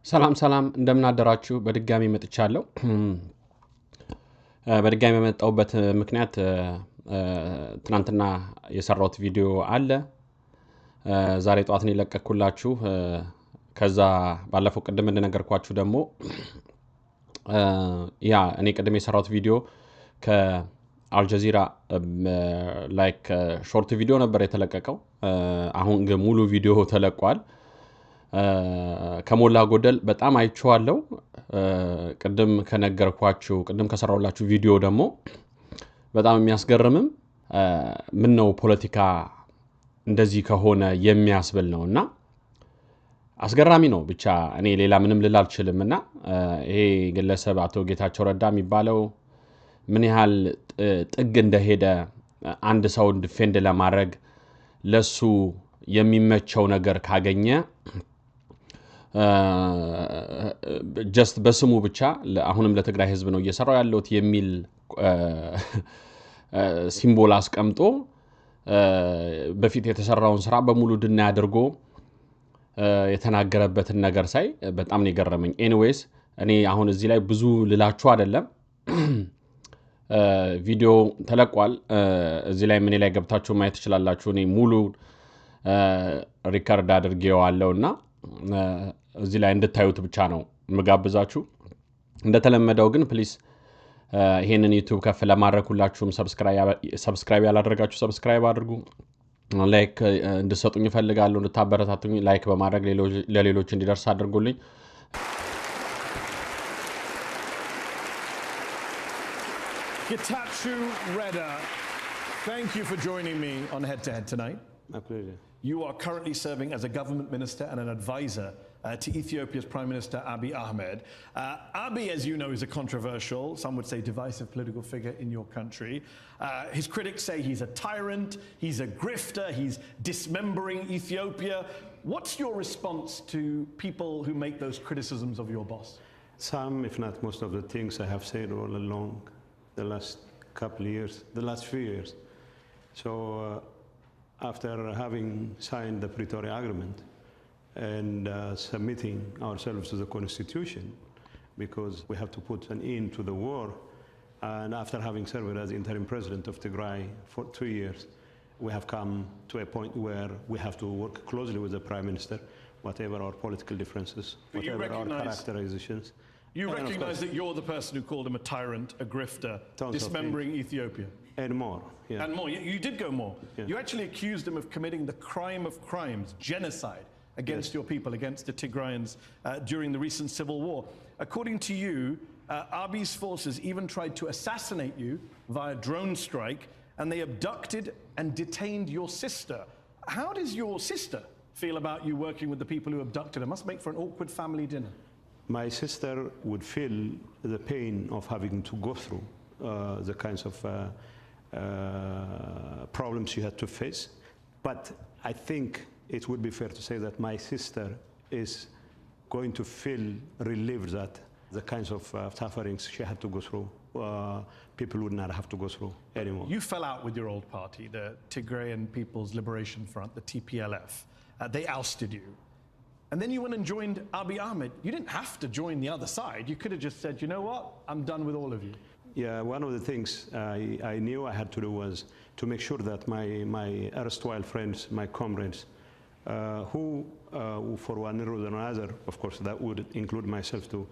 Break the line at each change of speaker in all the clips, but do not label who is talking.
ሰላም እንደምን አደራችሁ በድጋሚ መጥቻለሁ በድጋሚ የመጣሁበት ምክንያት ትናንትና የሰራሁት ቪዲዮ አለ ዛሬ ጧት ነው ለቀቅኩላችሁ ከዛ ባለፈው ቀደም እንደነገርኳችሁ ደግሞ እኔ ቀደም የሰራሁት ቪዲዮ ከአልጀዚራ ላይክ ሾርት ቪዲዮ ነበር የተለቀቀው አሁን ግን ሙሉ ቪዲዮ ተለቋል ከሞላ ጎደል በጣም አይቼዋለሁ ቀደም ከነገርኳችሁ ቀደም ከሰራውላችሁ ቪዲዮ ደግሞ በጣም የሚያስገርምም ምን ነው ፖለቲካ እንደዚህ ከሆነ የሚያስብል ነውና አስገራሚ ነው ብቻ እኔ ሌላ ምንም ልል አልችልምና ይሄ ግለሰብ አቶ ጌታቸው ረዳ የሚባለው ምን ያህል ጥግ እንደሄደ አንድ ሰው ዲፌንድ ለማድረግ ለሱ የሚመቸው ነገር ካገኘ just በስሙ ብቻ አሁንም ለትግራይ ህዝብ ነው እየሰራው ያለውት የሚል ሲምቦል አስቀምጦ በፊት የተሰራውን ስራ በሙሉ ድና ያድርጎ የተናገረበትን ነገር ሳይ በጣም ነው የገረመኝ ኤኒዌይስ እኔ አሁን እዚህ ላይ ብዙ ልላችሁ አይደለም ቪዲዮ ተለቋል እዚህ ላይ ምን ላይ ገብታችሁ ማየት ትችላላችሁ እኔ ሙሉ ሪከርድ አድርጌዋለሁና እዚህ ላይ እንድታዩት ብቻ ነው መጋብዛችሁ እንደተለመደው ግን ፕሊስ ይሄንን ዩቲዩብ ከፍ ለማድረግ ሁላችሁም ሰብስክራይብ ያላደረጋችሁ ሰብስክራይብ አድርጉ ላይክ እንድትሰጡኝ ፈልጋለሁ እንድታበረታቱኝ ላይክ በማድረግ ለሌሎች እንዲደርስ አድርጉልኝ
ጌታቸው Reda, thank you for joining me on Head to Head tonight.
My pleasure.
You are currently serving as a government minister and an advisor to Ethiopia's Prime Minister Abiy Ahmed. Abiy, as you know, is a controversial, some would say divisive political figure in your country. His critics say he's a tyrant, he's a grifter, he's dismembering Ethiopia. What's your response to people who make those criticisms of your boss?
Some, if not most of the things I have said all along the last couple of years, the last few years. So after having signed the Pretoria Agreement and submitting ourselves to the Constitution, because we have to put an end to the war, and after having served as interim president of Tigray for 2 years, we have come to a point where we have to work closely with the Prime Minister, whatever our political differences, whatever our characterizations.
You recognize that you're the person who called him a tyrant, a grifter, dismembering Ethiopia?
And more. Yeah.
And more. You did go more.
Yeah.
You actually accused him of committing the crime of crimes, genocide, against your people, against the Tigrayans during the recent civil war. According to you, Abiy's forces even tried to assassinate you via drone strike, and they abducted and detained your sister. How does your sister feel about you working with the people who abducted her? Must make for an awkward family dinner.
My sister would feel the pain of having to go through the kinds of problems you had to face. But I think it would be fair to say that my sister is going to feel relieved that the kinds of sufferings she had to go through, people would not have to go through anymore.
You fell out with your old party, the Tigrayan People's Liberation Front, the TPLF. They ousted you. And then you went and joined Abiy Ahmed. You didn't have to join the other side. You could have just said, you know what, I'm done with all of you.
Yeah, one of the things I knew I had to do was to make sure that my erstwhile friends, my comrades, who for one reason or another, of course that would include myself too,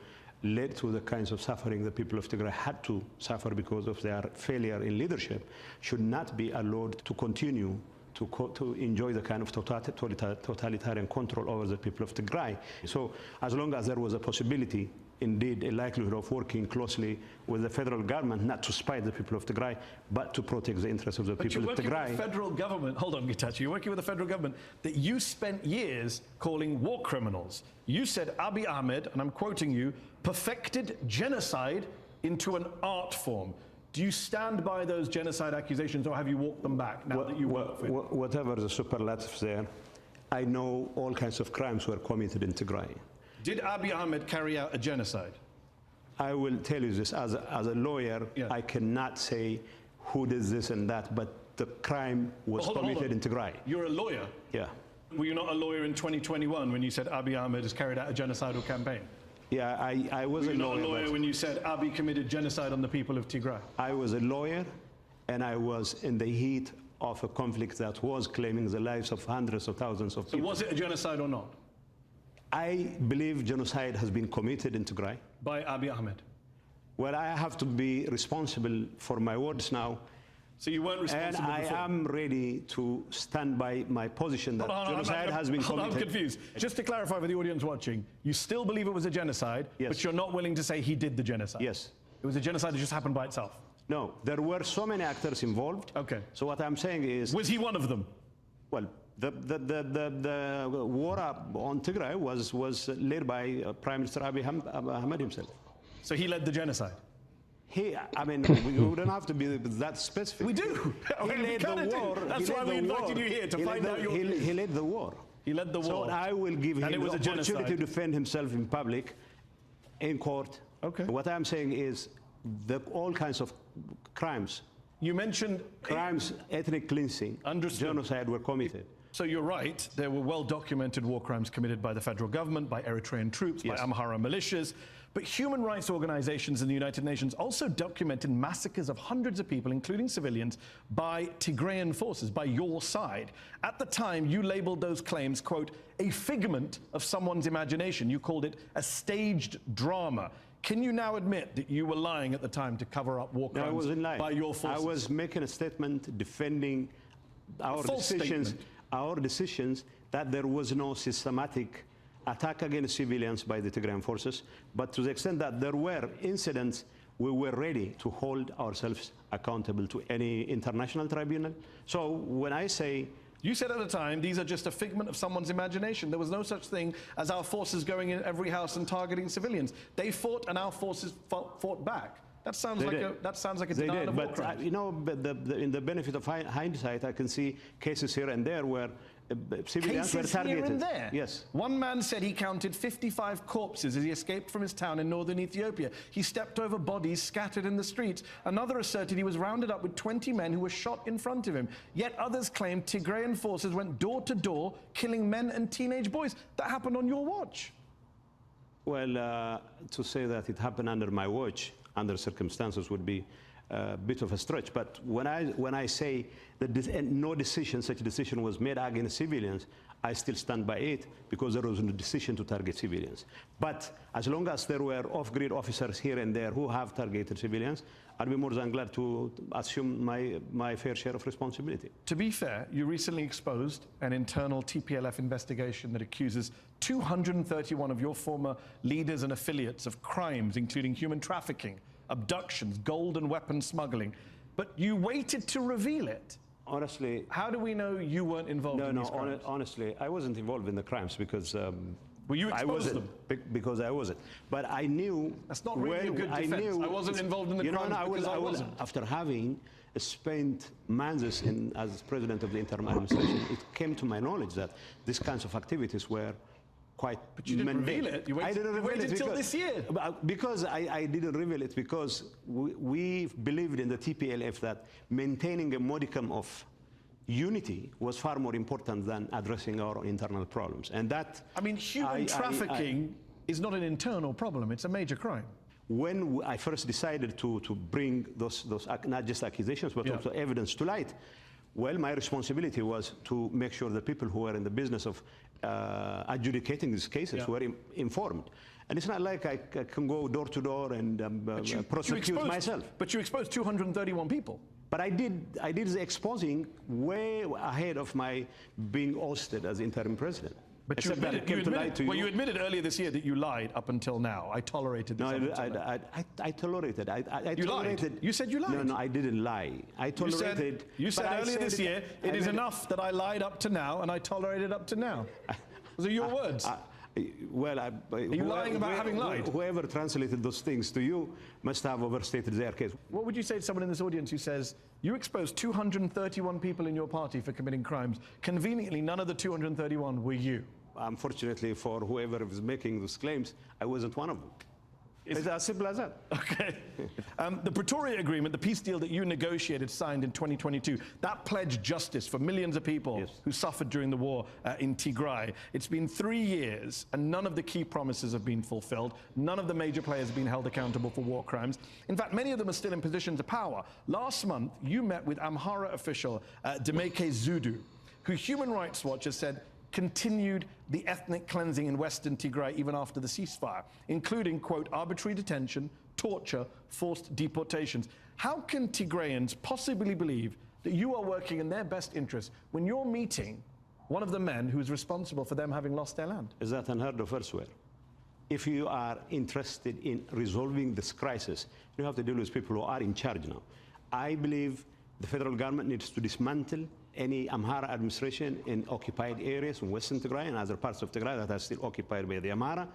led to the kinds of suffering the people of Tigray had to suffer because of their failure in leadership, should not be allowed to continue to enjoy the kind of totalitarian control over the people of Tigray. So as long as there was a possibility, indeed a likelihood of working closely with the federal government, not to spite the people of Tigray, but to protect the interests of the people of Tigray.
But you're working with the federal government, hold on ጌታቸው, you're working with the federal government that you spent years calling war criminals. You said Abiy Ahmed, and I'm quoting you, perfected genocide into an art form. Do you stand by those genocide accusations or have you walked them back now that you work with?
Whatever the superlatives there, I know all kinds of crimes were committed in Tigray.
Did Abiy Ahmed carry out a genocide?
I will tell you this, as a lawyer, I cannot say who did this and that, but the crime was committed in Tigray.
You're a lawyer?
Yeah.
Were you not a lawyer in 2021 when you said Abiy Ahmed has carried out a genocidal campaign?
Yeah, I was
Were you
a
not
lawyer.
a lawyer when you said Abiy committed genocide on the people of Tigray?
I was a lawyer, and I was in the heat of a conflict that was claiming the lives of hundreds of thousands of
So
people.
was it a genocide or not?
I believe genocide has been committed in Tigray.
By Abiy Ahmed?
Well, I have to be responsible for my words now.
So you weren't responsible
And I
before?
am ready to stand by my position that genocide has been committed.
I'm confused. Just to clarify for the audience watching, you still believe it was a genocide,
Yes.
but you're not willing to say he did the genocide?
Yes.
It was a genocide that just happened by itself?
No, there were so many actors involved.
Okay.
So what I'm saying is,
Was he one of them?
well, the war on Tigray was led by Prime Minister Abiy Ahmed himself.
So he led the genocide?
I mean, we don't have to be that specific.
We do.
He led the war.
That's why we invited you here, to find out your views.
He led the war.
He led the war.
So I will give him
And it was
the
a
opportunity
genocide.
to defend himself in public, in court.
Okay.
What I'm saying is all kinds of crimes,
You mentioned...
ethnic cleansing,
Understood.
genocide were committed.
So you're right, there were well-documented war crimes committed by the federal government, by Eritrean troops,
Yes.
by Amhara militias. But human rights organizations in the United Nations also documented massacres of hundreds of people, including civilians, by Tigrayan forces, by your side. At the time, you labeled those claims, quote, a figment of someone's imagination. You called it a staged drama. Can you now admit that you were lying at the time to cover up war
No, I
crimes
wasn't lying.
by your forces?
I was making a statement defending our
false
decisions,
statement.
our decisions that there was no systematic attack against civilians by the Tigrayan forces, but to the extent that there were incidents, we were ready to hold ourselves accountable to any international tribunal. So when I say...
You said at the time, these are just a figment of someone's imagination. There was no such thing as our forces going in every house and targeting civilians. They fought and our forces fought back. That sounds like a denial of war crimes.
You know, in the benefit of hindsight, I can see cases here and there where civilians were
Cases
targeted.
here and there.
Yes.
One man said he counted 55 corpses as he escaped from his town in northern Ethiopia. He stepped over bodies scattered in the streets. Another asserted he was rounded up with 20 men who were shot in front of him. Yet others claimed Tigrayan forces went door to door, killing men and teenage boys. That happened on your watch.
Well, to say that it happened under my watch, under circumstances, would be a bit of a stretch. But when I say that no such decision was made against civilians, I still stand by it because there was no decision to target civilians. But as long as there were off-grid officers here and there who have targeted civilians, I'd be more than glad to assume my fair share of responsibility.
To be fair, you recently exposed an internal TPLF investigation that accuses 231 of your former leaders and affiliates of crimes, including human trafficking, abductions, gold and weapons smuggling. But you waited to reveal it.
Honestly,
How do we know you weren't involved in these crimes?
honestly, I wasn't involved in the crimes because
Well, you
I
exposed
wasn't
them.
because I wasn't. But I knew.
That's not really a good defense. I wasn't involved in the crimes because I wasn't.
After having spent months as president of the interim administration, it came to my knowledge that these kinds of activities were quite.
But you didn't
mundane.
reveal it. You waited,
I didn't
you
reveal
waited
it
till
because,
this year.
Because I didn't reveal it because we believed in the TPLF that maintaining a modicum of unity was far more important than addressing our internal problems. And that...
I mean, human trafficking is not an internal problem. It's a major crime.
When I first decided to bring those not just accusations, but also evidence to light, well, my responsibility was to make sure the people who were in the business of adjudicating these cases were informed. And it's not like I can go door to door and prosecute myself.
But you exposed 231 people.
But I did the exposing way ahead of my being ousted as interim president.
But you admitted earlier this year that you lied up until now. I tolerated this.
No, I tolerated.
You lied. You said you lied.
No, I didn't lie. I tolerated.
You said earlier this year, it is enough that I lied up to now, and I tolerated up to now. Those are your words.
Well,
are you lying about having lied?
Whoever translated those things to you must have overstated their case.
What would you say to someone in this audience who says, you exposed 231 people in your party for committing crimes. Conveniently, none of the 231 were you.
Unfortunately for whoever is making those claims, I wasn't one of them. It's as simple as that.
Okay. The Pretoria Agreement, the peace deal that you negotiated, signed in 2022, that pledged justice for millions of people who suffered during the war in Tigray. It's been 3 years, and none of the key promises have been fulfilled. None of the major players have been held accountable for war crimes. In fact, many of them are still in positions of power. Last month, you met with Amhara official Demeke Zudu, who Human Rights Watch has said continued the ethnic cleansing in Western Tigray even after the ceasefire, including, quote, arbitrary detention, torture, forced deportations. How can Tigrayans possibly believe that you are working in their best interest when you're meeting one of the men who is responsible for them having lost their land?
Is that unheard of elsewhere? If you are interested in resolving this crisis, you have to deal with people who are in charge now. I believe the federal government needs to dismantle any Amhara administration in occupied areas in Western Tigray and other parts of Tigray that are still occupied by the Amhara.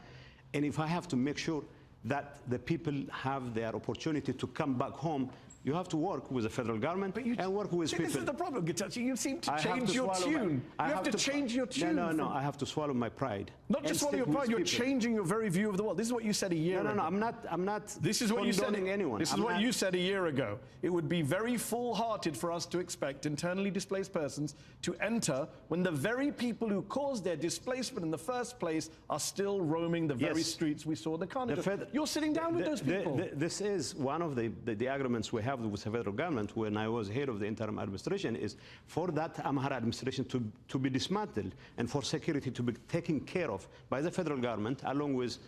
And if I have to make sure that the people have their opportunity to come back home, you have to work with the federal government and work with people.
This is the problem, ጌታቸው. You seem to change your tune. You have to change your tune.
No, I have to swallow my pride.
Not just swallow your pride, you're changing your very view of the world. This is what you said a year ago.
No, I'm not
This is what you said.
Anyone.
This is what you said a year ago. It would be very foolhardy for us to expect internally displaced persons to enter when the very people who caused their displacement in the first place are still roaming the very streets we saw in the carnage. You're sitting down with those people.
This is one of the agreements we have with the federal government when I was head of the interim administration, is for that Amhara administration to be dismantled and for security to be taken care of by the federal government, along with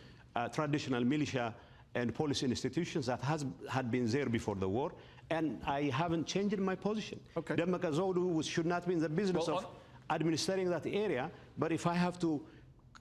traditional militia and police institutions that had been there before the war. And I haven't changed my position.
Okay.
Demeke Zudu should not be in the business of administering that area, but if I have to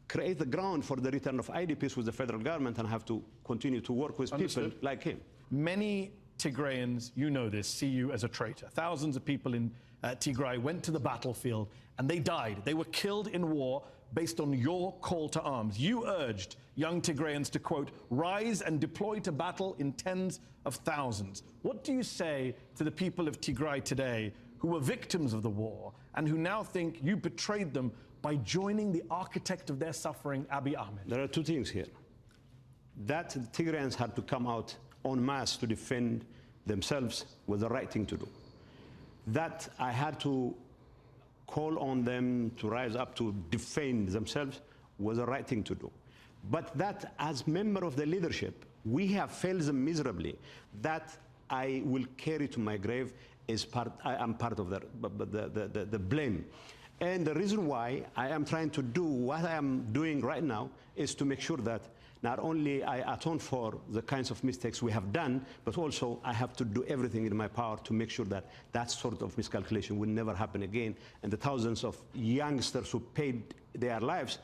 create the ground for the return of IDPs with the federal government, and have to continue to work with people like him.
Many Tigrayans, you know this, see you as a traitor. Thousands of people in Tigray went to the battlefield and they died. They were killed in war based on your call to arms. You urged young Tigrayans to, quote, rise and deploy to battle in tens of thousands. What do you say to the people of Tigray today who were victims of the war and who now think you betrayed them by joining the architect of their suffering, Abiy Ahmed?
There are two things here. That Tigrayans had to come out en masse to defend themselves was the right thing to do. That I had to call on them to rise up to defend themselves was the right thing to do. But that as member of the leadership, we have failed them miserably. That I will carry to my grave is I am part of the blame. And the reason why I am trying to do what I am doing right now is to make sure that not only I atone for the kinds of mistakes we have done, but also I have to do everything in my power to make sure that that sort of miscalculation will never happen again. And the thousands of youngsters who paid their lives,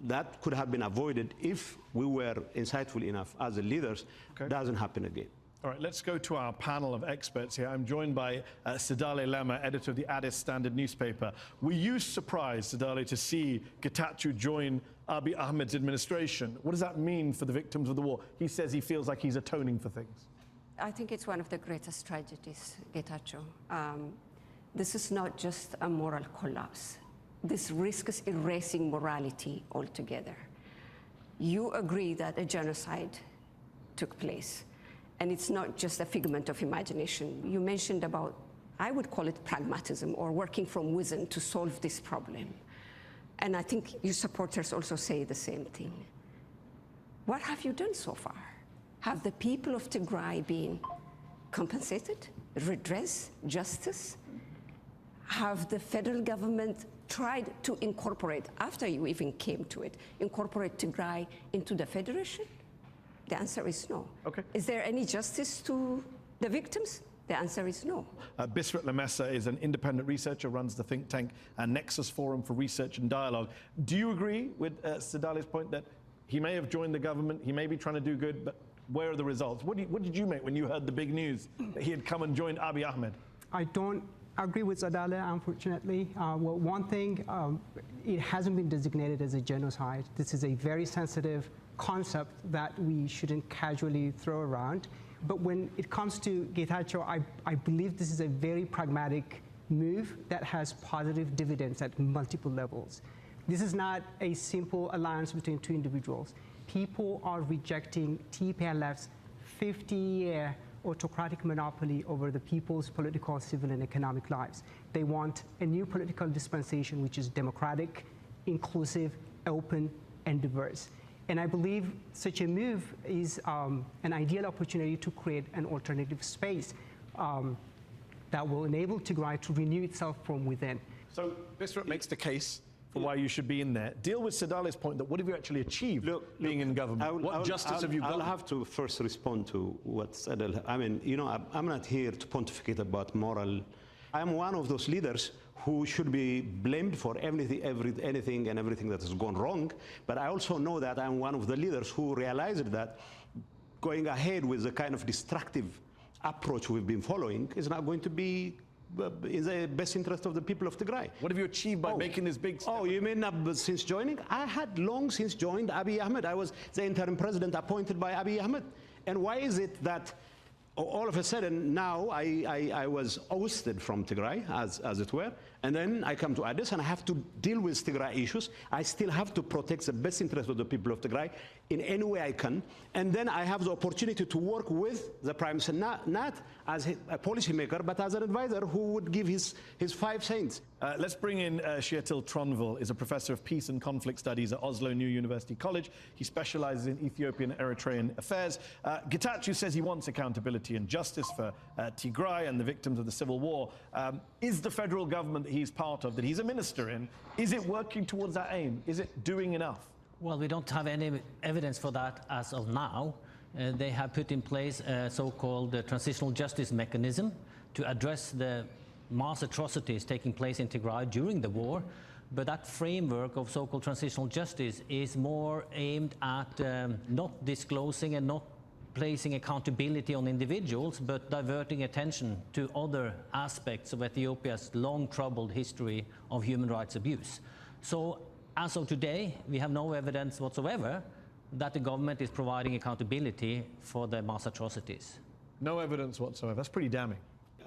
that could have been avoided if we were insightful enough as the leaders. Doesn't happen again.
All right, let's go to our panel of experts here. I'm joined by Sidale Lema, editor of the Addis Standard newspaper. Were you surprised, Sidale, to see ጌታቸው join Abiy Ahmed's administration? What does that mean for the victims of the war? He says he feels like he's atoning for things.
I think it's one of the greatest tragedies, ጌታቸው. This is not just a moral collapse. This risks erasing morality altogether. You agree that a genocide took place. And it's not just a figment of imagination. You mentioned about, I would call it pragmatism, or working from within to solve this problem. And I think your supporters also say the same thing. What have you done so far? Have the people of Tigray been compensated, redress, justice? Have the federal government tried to incorporate, after you even came to it, incorporate Tigray into the federation? The answer is no.
Okay.
Is there any justice to the victims? The answer is no.
Bisrat Lamessa is an independent researcher, runs the think tank Nexus Forum for Research and Dialogue. Do you agree with Sidale's point that he may have joined the government, he may be trying to do good, but where are the results? What did you make when you heard the big news that he had come and joined Abiy Ahmed?
I don't agree with Sidale, unfortunately. Well, one thing, it hasn't been designated as a genocide. This is a very sensitive concept that we shouldn't casually throw around. But when it comes to ጌታቸው, I believe this is a very pragmatic move that has positive dividends at multiple levels. This is not a simple alliance between two individuals. People are rejecting TPLF's 50-year autocratic monopoly over the people's political, civil, and economic lives. They want a new political dispensation which is democratic, inclusive, open, and diverse. And I believe such a move is an ideal opportunity to create an alternative space that will enable Tigray to renew itself from within.
So this makes the case for why you should be in there. Deal with Sadale's point that what have you actually achieved being in government? What justice have you got?
I'll have to first respond to what Sadale. I mean, you know, I'm not here to pontificate about moral. I'm one of those leaders who should be blamed for anything and everything that has gone wrong. But I also know that I'm one of the leaders who realized that going ahead with the kind of destructive approach we've been following is not going to be in the best interest of the people of Tigray.
What have you achieved by making this big step?
Oh, you mean since joining? I had long since joined Abiy Ahmed. I was the interim president appointed by Abiy Ahmed. And why is it that all of a sudden now I was ousted from Tigray, as it were, and then I come to Addis and I have to deal with Tigray issues. I still have to protect the best interest of the people of Tigray in any way I can. And then I have the opportunity to work with the Prime Minister, not as a policymaker, but as an advisor who would give his 5 cents.
Let's bring in Shetil Tronville, is a professor of peace and conflict studies at Oslo New University College. He specializes in Ethiopian and Eritrean affairs. ጌታቸው says he wants accountability and justice for Tigray and the victims of the civil war. Is the federal government that he's part of, that he's a minister in, is it working towards that aim? Is it doing enough?
Well, we don't have any evidence for that as of now. They have put in place a so-called transitional justice mechanism to address the mass atrocities taking place in Tigray during the war. But that framework of so-called transitional justice is more aimed at not disclosing and not placing accountability on individuals, but diverting attention to other aspects of Ethiopia's long troubled history of human rights abuse. So as of today, we have no evidence whatsoever that the government is providing accountability for the mass atrocities.
No evidence whatsoever. That's pretty damning.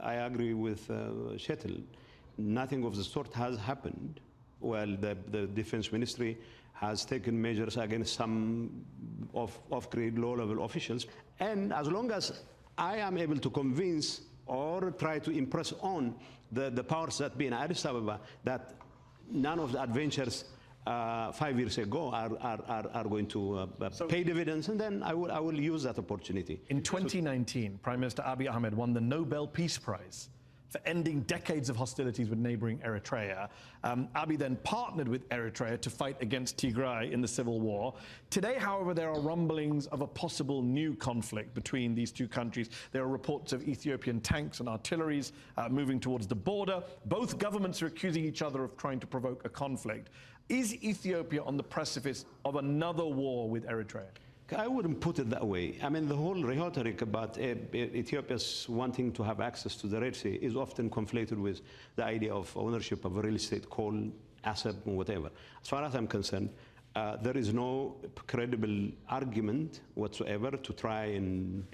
I agree with Shetil. Nothing of the sort has happened. Well, the Defense Ministry has taken measures against some off-grade low-level officials. And as long as I am able to convince or try to impress on the powers that be in Addis Ababa that none of the adventures 5 years ago are going to pay dividends, and then I will use that opportunity.
In 2019, Prime Minister Abiy Ahmed won the Nobel Peace Prize for ending decades of hostilities with neighboring Eritrea. Abiy then partnered with Eritrea to fight against Tigray in the civil war. Today, however, there are rumblings of a possible new conflict between these two countries. There are reports of Ethiopian tanks and artilleries moving towards the border. Both governments are accusing each other of trying to provoke a conflict. Is Ethiopia on the precipice of another war with Eritrea?
I wouldn't put it that way. I mean, the whole rhetoric about Ethiopia's wanting to have access to the Red Sea is often conflated with the idea of ownership of a real estate, coal, asset, or whatever. As far as I'm concerned, there is no credible argument whatsoever to try and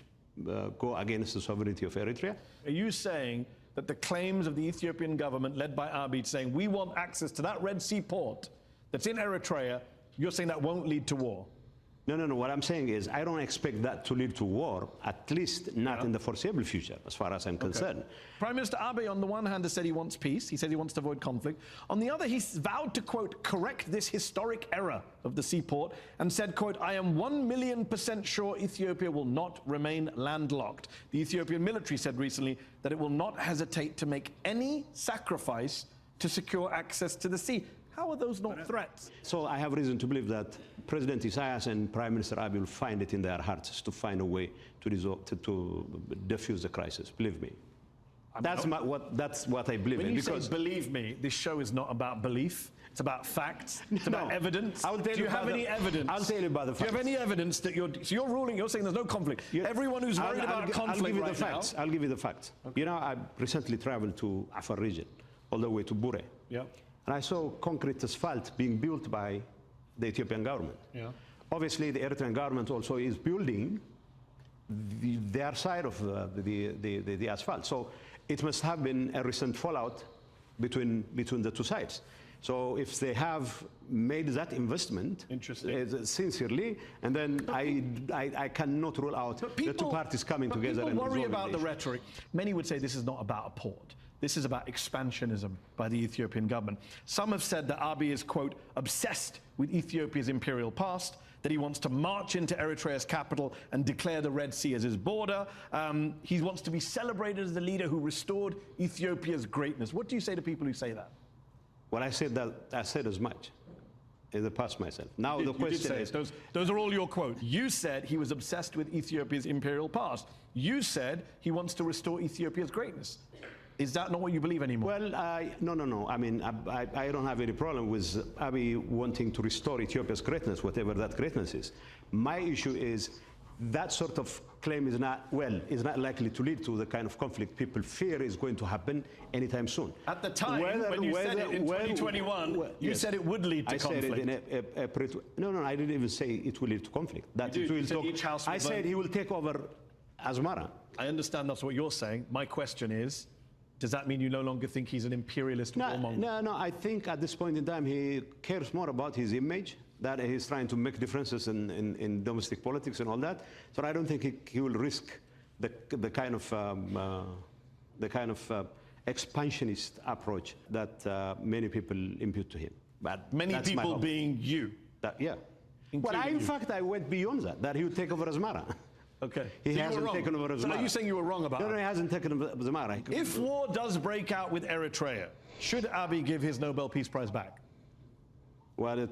go against the sovereignty of Eritrea.
Are you saying that the claims of the Ethiopian government, led by Abiy, saying we want access to that Red Sea port that's in Eritrea, you're saying that won't lead to war?
No. What I'm saying is I don't expect that to lead to war, at least not in the foreseeable future, as far as I'm concerned.
Prime Minister Abiy, on the one hand, has said he wants peace. He said he wants to avoid conflict. On the other, he's vowed to, quote, correct this historic error of the seaport and said, quote, I am 1,000,000% sure Ethiopia will not remain landlocked. The Ethiopian military said recently that it will not hesitate to make any sacrifice to secure access to the sea. How are those not threats?
So I have reason to believe that President Isaias and Prime Minister Abiy will find it in their hearts to find a way to resolve, to defuse the crisis. Believe me. That's what I believe in.
When you say believe me, this show is not about belief. It's about facts. It's about evidence.
I'll tell
Do you have any evidence?
I'll tell you about the facts.
Do you have any evidence that you're ruling? You're saying there's no conflict. Everyone who's worried about conflict
I'll give you
right
the facts. I'll give you the facts. Okay. You know, I recently traveled to Afar region, all the way to Bure.
Yeah.
And I saw concrete asphalt being built by the Ethiopian government.
Yeah.
Obviously, the Eritrean government also is building their side of the asphalt. So it must have been a recent fallout between the two sides. So if they have made that investment sincerely, and then I cannot rule out the two parties coming together and
people worry about the
issue.
rhetoric. Many would say this is not about a port. This is about expansionism by the Ethiopian government. Some have said that Abiy is, quote, obsessed with Ethiopia's imperial past, that he wants to march into Eritrea's capital and declare the Red Sea as his border. He wants to be celebrated as the leader who restored Ethiopia's greatness. What do you say to people who say that?
Well, I said as much in the past myself. Now the question is...
Those are all your quotes. You said he was obsessed with Ethiopia's imperial past. You said he wants to restore Ethiopia's greatness. Is that not what you believe anymore?
Well, no. I mean, I don't have any problem with Abiy wanting to restore Ethiopia's greatness, whatever that greatness is. My issue is that sort of claim is not likely to lead to the kind of conflict people fear is going to happen anytime soon.
At the time, when you said it in 2021, you said it would lead to conflict.
I said it no, I didn't even say it will lead to conflict. I said he will take over Asmara.
I understand that's what you're saying. My question is, does that mean you no longer think he's an imperialist warmonger?
No. I think at this point in time he cares more about his image, that he's trying to make differences in domestic politics and all that. So I don't think he will risk the kind of expansionist approach that many people impute to him. But
many people being you.
In fact, I went beyond that he would take over Asmara.
Okay.
He hasn't taken over Asmara.
So are you saying you were wrong about it?
No, he hasn't taken over Asmara.
If war does break out with Eritrea, should Abiy give his Nobel Peace Prize back?
Well,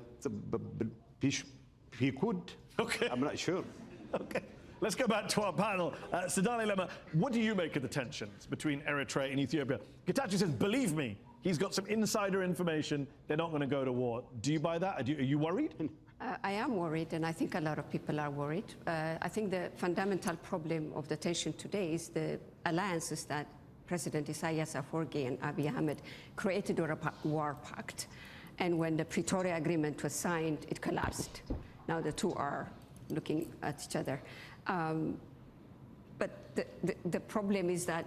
he could.
Okay.
I'm not sure.
Okay. Let's go back to our panel. Sadale Lema, what do you make of the tensions between Eritrea and Ethiopia? Getachew says, believe me, he's got some insider information. They're not going to go to war. Do you buy that? Are you worried?
I am worried, and I think a lot of people are worried. I think the fundamental problem of the tension today is the alliances that President Isaias Afwerki and Abiy Ahmed created a war pact. And when the Pretoria Agreement was signed, it collapsed. Now the two are looking at each other. But the problem is that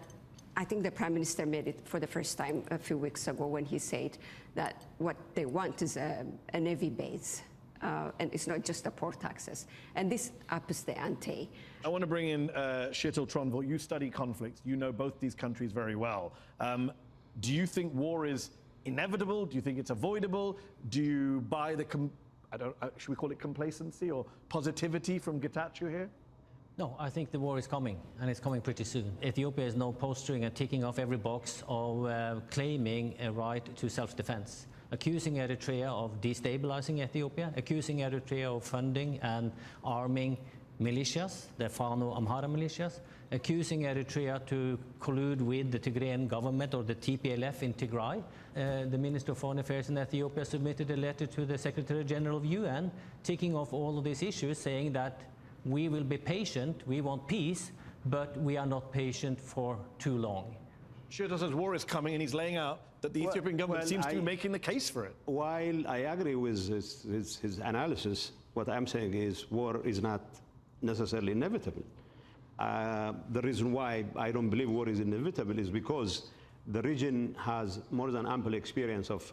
I think the Prime Minister made it for the first time a few weeks ago when he said that what they want is a navy base. And it's not just the port access. And this ups the ante.
I want to bring in Sheetal Tronville. You study conflicts. You know both these countries very well. Do you think war is inevitable? Do you think it's avoidable? Do you buy the, should we call it complacency or positivity from Getachew here?
No, I think the war is coming, and it's coming pretty soon. Ethiopia is now posturing and ticking off every box of claiming a right to self-defense, accusing Eritrea of destabilizing Ethiopia, accusing Eritrea of funding and arming militias, the Fano-Amhara militias, accusing Eritrea to collude with the Tigrayan government or the TPLF in Tigray. The Minister of Foreign Affairs in Ethiopia submitted a letter to the Secretary General of UN, ticking off all of these issues, saying that we will be patient, we want peace, but we are not patient for too long.
Sheetal says war is coming, and he's laying out that the Ethiopian government seems to be making the case for it.
While I agree with his analysis, what I'm saying is war is not necessarily inevitable. The reason why I don't believe war is inevitable is because the region has more than ample experience of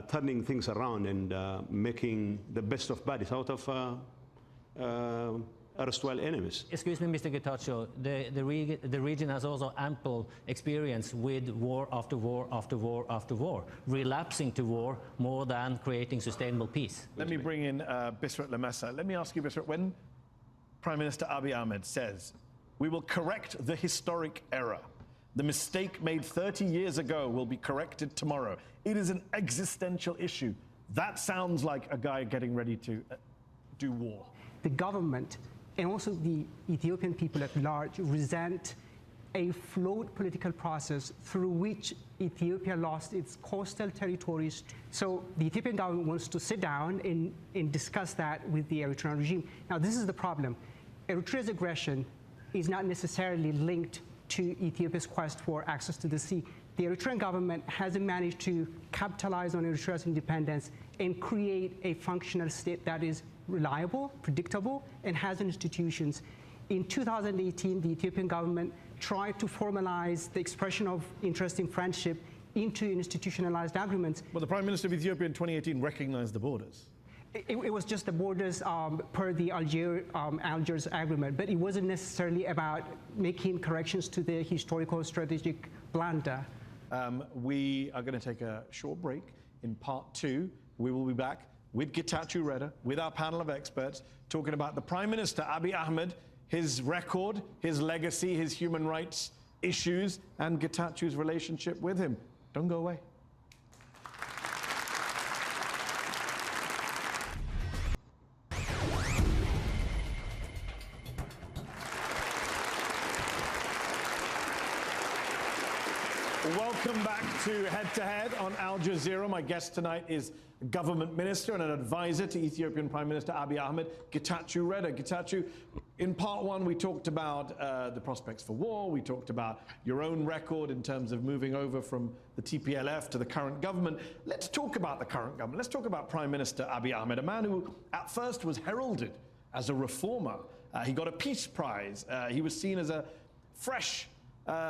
turning things around and making the best of bad out of erstwhile enemies.
Excuse me, Mr. Getachew, the region has also ample experience with war after war after war after war, relapsing to war more than creating sustainable peace.
Let me bring in Bisrat Lemessa. Let me ask you, Bisrat, when Prime Minister Abiy Ahmed says, we will correct the historic error, the mistake made 30 years ago will be corrected tomorrow. It is an existential issue. That sounds like a guy getting ready to do war.
The government and also the Ethiopian people at large resent a flawed political process through which Ethiopia lost its coastal territories. So the Ethiopian government wants to sit down and discuss that with the Eritrean regime. Now, this is the problem. Eritrea's aggression is not necessarily linked to Ethiopia's quest for access to the sea. The Eritrean government hasn't managed to capitalize on Eritrea's independence and create a functional state that is reliable, predictable, and has institutions. In 2018, the Ethiopian government tried to formalize the expression of interest in friendship into institutionalized agreements.
Well, the Prime Minister of Ethiopia in 2018 recognized the borders.
It was just the borders per the Algiers agreement, but it wasn't necessarily about making corrections to the historical strategic blunder.
We are going to take a short break. In part 2, we will be back with Getachew Redder, with our panel of experts, talking about the Prime Minister, Abiy Ahmed, his record, his legacy, his human rights issues, and Getachew's relationship with him. Don't go away. Welcome back to Head to Head on Al Jazeera. My guest tonight is Government Minister and an advisor to Ethiopian Prime Minister Abiy Ahmed, Getachew Redder. Getachew, in part 1 we talked about the prospects for war. We talked about your own record in terms of moving over from the TPLF to the current government. Let's talk about the current government. Let's talk about Prime Minister Abiy Ahmed, a man who at first was heralded as a reformer. He got a Peace Prize. He was seen as a fresh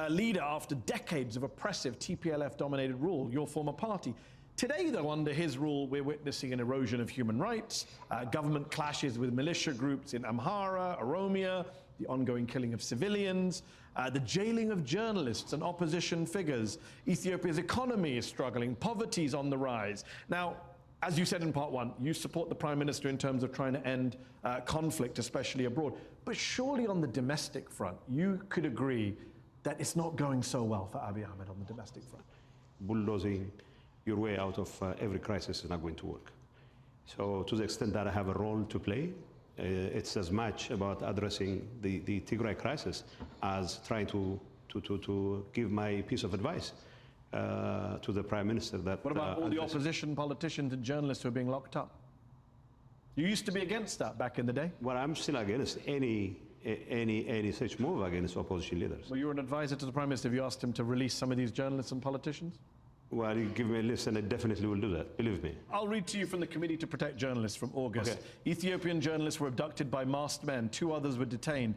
leader after decades of oppressive TPLF-dominated rule, your former party. Today, though, under his rule, we're witnessing an erosion of human rights, government clashes with militia groups in Amhara, Oromia, the ongoing killing of civilians, the jailing of journalists and opposition figures. Ethiopia's economy is struggling, poverty is on the rise. Now, as you said in part 1, you support the Prime Minister in terms of trying to end conflict, especially abroad. But surely on the domestic front, you could agree that it's not going so well for Abiy Ahmed on the domestic front.
Bulldozing your way out of every crisis is not going to work. So to the extent that I have a role to play, it's as much about addressing the Tigray crisis as trying to give my piece of advice to the Prime Minister. That
what about all the opposition politicians and journalists who are being locked up? You used to be against that back in the day.
Well, I'm still against any such move against opposition leaders.
Well, you were an advisor to the Prime Minister. Have you asked him to release some of these journalists and politicians?
Well, you give me a list and I definitely will do that, believe me.
I'll read to you from the Committee to Protect Journalists from August.
Okay.
Ethiopian journalists were abducted by masked men. 2 others were detained.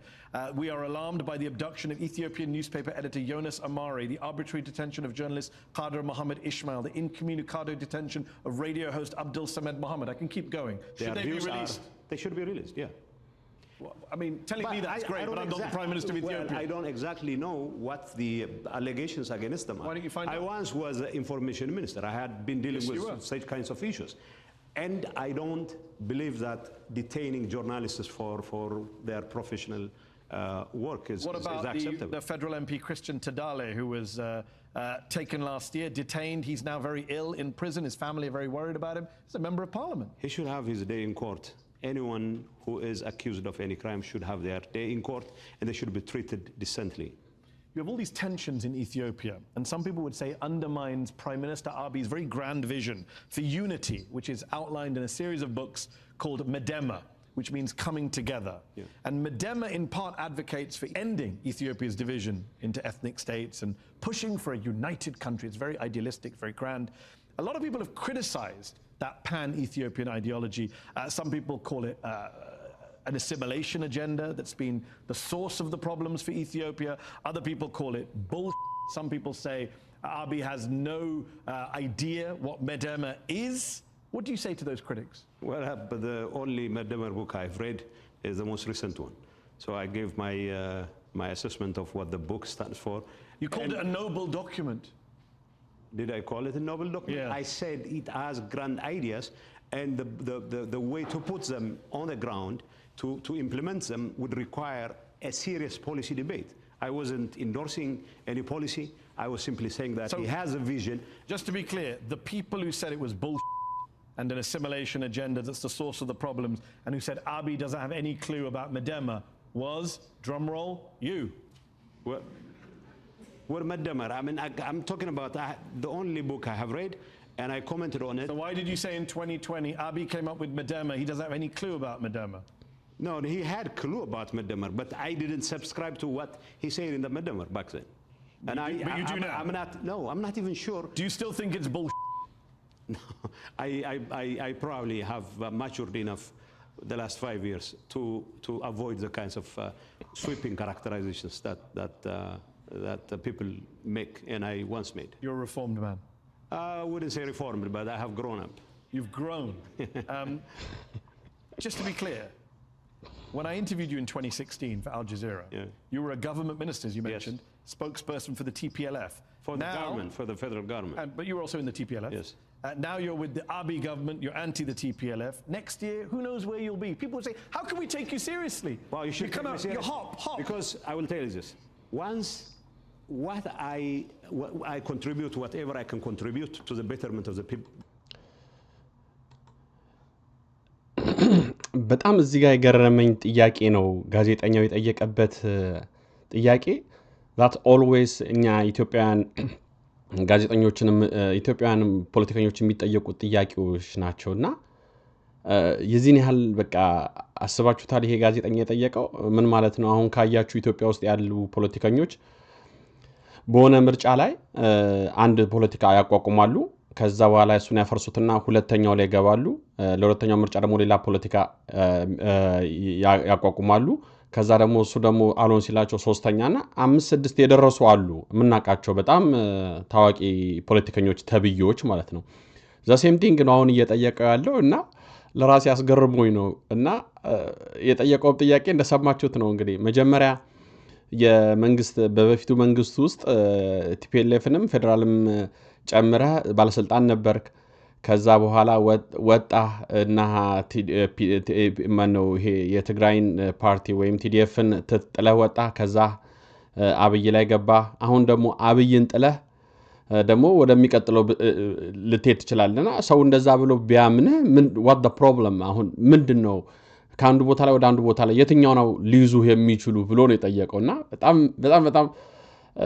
We are alarmed by the abduction of Ethiopian newspaper editor Jonas Amari, the arbitrary detention of journalist Qadr Mohammed Ismail, the incommunicado detention of radio host Abdul Samed Mohammed. I can keep going. Should they be released?
They should be released, yeah.
Well, I mean, telling me that's great, but I'm not the Prime Minister of Ethiopia.
Well, I don't exactly know what the allegations against them are.
Why don't you find out?
I once was the information minister. I had been dealing with such kinds of issues. And I don't believe that detaining journalists for their professional work is acceptable.
What about the federal MP Christian Tadale, who was taken last year, detained? He's now very ill in prison. His family are very worried about him. He's a member of parliament.
He should have his day in court. Anyone who is accused of any crime should have their day in court, and they should be treated decently.
You have all these tensions in Ethiopia, and some people would say undermines Prime Minister Abiy's very grand vision for unity, which is outlined in a series of books called Medema, which means coming together. Yeah. And Medema in part advocates for ending Ethiopia's division into ethnic states and pushing for a united country. It's very idealistic, very grand. A lot of people have criticized that pan-Ethiopian ideology. Some people call it an assimilation agenda that's been the source of the problems for Ethiopia. Other people call it bullshit. Some people say Abiy has no idea what Medema is. What do you say to those critics?
Well, but the only Medema book I've read is the most recent one. So I gave my, my assessment of what the book stands for.
You called it a noble document.
Did I call it a noble document?
Yeah.
I said it has grand ideas, and the way to put them on the ground, to implement them, would require a serious policy debate. I wasn't endorsing any policy. I was simply saying that he has a vision.
Just to be clear, the people who said it was bullshit and an assimilation agenda that's the source of the problems, and who said Abiy doesn't have any clue about Medema, was, drumroll, you.
Well, Medema, I mean, I'm talking about the only book I have read, and I commented on it.
So why did you say in 2020 Abiy came up with Medema, he doesn't have any clue about Medema?
No, he had clue about Medema, but I didn't subscribe to what he said in the Medema back then. And
but you do now?
I'm not even sure.
Do you still think it's bullshit?
No, I probably have matured enough the last 5 years to avoid the kinds of sweeping characterizations that that people make and I once made.
You're a reformed man.
I wouldn't say reformed, but I have grown up.
You've grown. Just to be clear, when I interviewed you in 2016 for Al Jazeera, you were a government minister, as you mentioned, spokesperson for the TPLF.
For the government, for the federal government.
But you were also in the TPLF.
Yes.
Now you're with the Abiy government, you're anti the TPLF. Next year, who knows where you'll be? People would say, how can we take you seriously?
Well, you should
come out, you hop.
Because I will tell you this. Once what I contribute, whatever I can contribute to the betterment of the people.
በጣም እዚህ ጋር የገረመኝ ጥያቄ ነው ጋዜጠኛው የጠየቀበት ጥያቄ that always እኛ ኢትዮጵያውያን ጋዜጠኞችንም ኢትዮጵያውያን ፖለቲከኞች የሚጠየቁት ጥያቄዎች ናቸውና የዚህን ያህል በቃ አስባችሁታል ይሄ ጋዜጠኛ የጠየቀው ምን ማለት ነው አሁን ካያችሁ ኢትዮጵያ ውስጥ ያሉ ፖለቲከኞች በሆነ ምርጫ ላይ አንድ ፖለቲካ ያቋቁማሉ ከዛ በኋላ እሱን ያፈርሱትና ሁለተኛው ላይ ገባሉ ለሁለተኛው ምርጫ ደግሞ ሌላ ፖለቲካ ያቋቁማሉ ከዛ ደግሞ እሱ ደግሞ አሎን ሲላቸው ሶስተኛና 5-6 የደረሱ አሉ ምናቃቸው በጣም ታዋቂ ፖለቲከኞች ተብዮች ማለት ነው ዘ ሴም ቲንግ ነው አሁን እየጠየቀው ያለው እና ለራሴ ያስገርሞኝ ነው እና የጠየቀው ጥያቄ እንደሰማችሁት ነው እንግዲህ መጀመሪያ የመንግስት በበፊቱ መንግስት ውስጥ ቲፒኤልኤፍንም ፌደራልም ጨምራ ባለስልጣን ነበርክ ከዛ በኋላ ወጣ እና ማነው ይሄ የትግራይን ፓርቲ ወይም ቲዲኤፍን ተጥለህ ወጣ ከዛ አብይ ላይ ገባ አሁን ደግሞ አብይን ጥለህ ደግሞ ወደሚቀጥለው ልትሄድ ትችላለና ሰው እንደዛ ብሎ ቢያምነ what the problem አሁን ምንድነው ከአንዱ ቦታ ላይ ወደ አንዱ ቦታ ላይ የትኛው ነው ሊይዙ የሚችሉ ብሎ ነው የጠየቀውና በጣም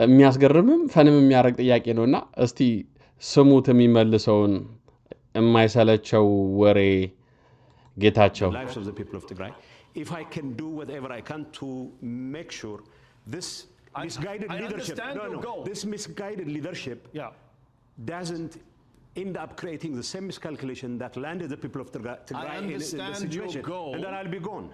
የሚያስገርምም ፈንም የሚያረግ ጥያቄ ነውና እስቲ ስሙት የሚመልሰውን የማይሰለቸው ወሬ ጌታቸው
lives of the people of Tigray if I can do whatever I can to make sure this misguided leadership this misguided leadership doesn't end up creating the same miscalculation that landed the people of Tigray in the situation and then I'll be gone.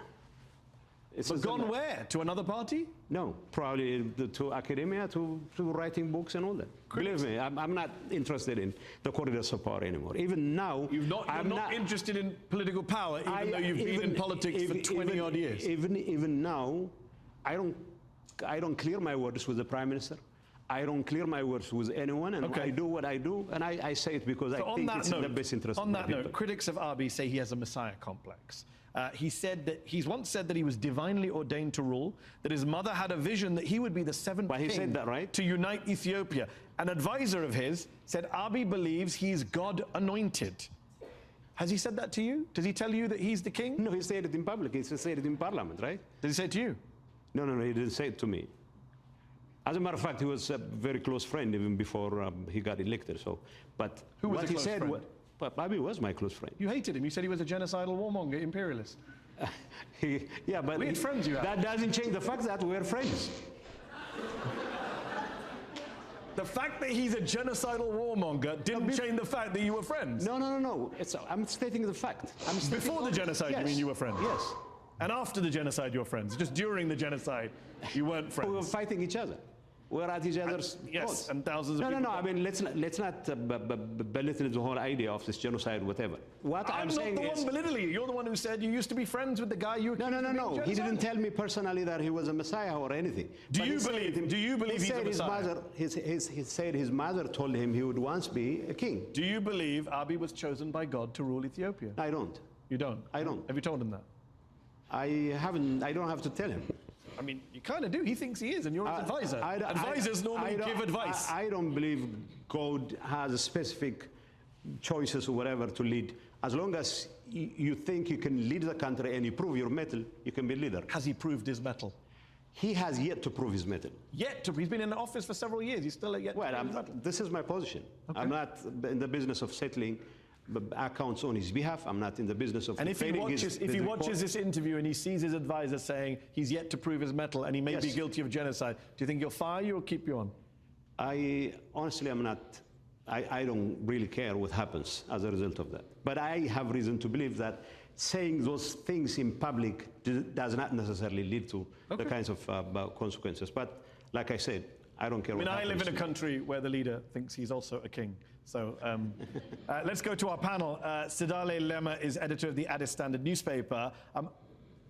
But gone where? To another party?
No, probably to academia, to writing books and all that. Believe me, I'm not interested in the corridors of power anymore. Even now,
you're not interested in political power, even though you've been in politics for 20 odd years.
Even now, I don't clear my words with the Prime Minister. I don't clear my words with anyone, and I do what I do, and I say it because I think it's in the best interest of the people.
On that note, critics of Abiy say he has a messiah complex. He's once said that he was divinely ordained to rule, that his mother had a vision that he would be the seventh king to unite Ethiopia. An advisor of his said Abiy believes he's God anointed. Has he said that to you? Does he tell you that he's the king?
No, he said it in public. He said it in Parliament, right?
Did he say it to you?
No, he didn't say it to me. As a matter of fact, he was a very close friend even before he got elected. So, but
who was
what he said Abiy was my close friend.
You hated him. You said he was a genocidal warmonger, imperialist.
Yeah, but
weird friends you have.
That doesn't change the fact that we're friends.
The fact that he's a genocidal warmonger didn't change the fact that you were friends.
No. I'm stating the fact.
Before the genocide, you mean you were friends?
Yes.
And after the genocide, you're friends. Just during the genocide, you weren't friends.
We were fighting each other. We're at each other's
throats. And thousands of people.
No. I mean, let's not belittle the whole idea of this genocide, whatever. What I'm saying
is, I'm not the one belittling you. You're the one who said you used to be friends with the guy you accused of being
He didn't tell me personally that he was a messiah or anything.
Do you believe he's a messiah?
He said his mother told him he would once be a king.
Do you believe Abiy was chosen by God to rule Ethiopia?
I don't.
You don't?
I don't.
Have you told him that?
I don't have to tell him.
I mean, you kind of do. He thinks he is, and you're his advisor. Advisors normally give advice.
I don't believe God has specific choices or whatever to lead. As long as you think you can lead the country and you prove your mettle, you can be leader.
Has he proved his mettle?
He has yet to prove his mettle.
He's been in office for several years. He's still yet to prove his mettle.
This is my position. Okay. I'm not in the business of settling accounts on his behalf. I'm not in the business of defending his
if he watches this interview and he sees his advisor saying he's yet to prove his mettle and he may be guilty of genocide, do you think he'll fire you or keep you on?
Honestly, I'm not. I don't really care what happens as a result of that. But I have reason to believe that saying those things in public does not necessarily lead to the kinds of consequences. But like I said, I don't care.
I mean,
what
I live in a
happens.
country where the leader thinks he's also a king. So let's go to our panel. Sidale Lema is editor of the Addis Standard newspaper.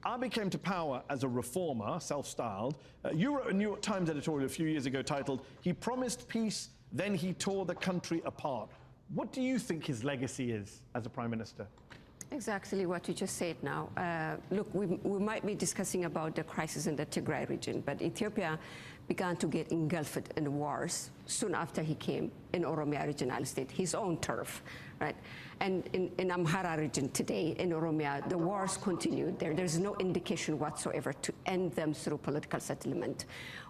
Abiy came to power as a reformer, self-styled. You wrote a New York Times editorial a few years ago titled, "He promised peace, then he tore the country apart." What do you think his legacy is as a prime minister?
Exactly what you just said now. Look, we might be discussing about the crisis in the Tigray region, but Ethiopia began to get engulfed in wars soon after he came in Oromia regional state, his own turf, right? And in Amhara region today, in Oromia, the wars continued there. There's no indication whatsoever to end them through political settlement.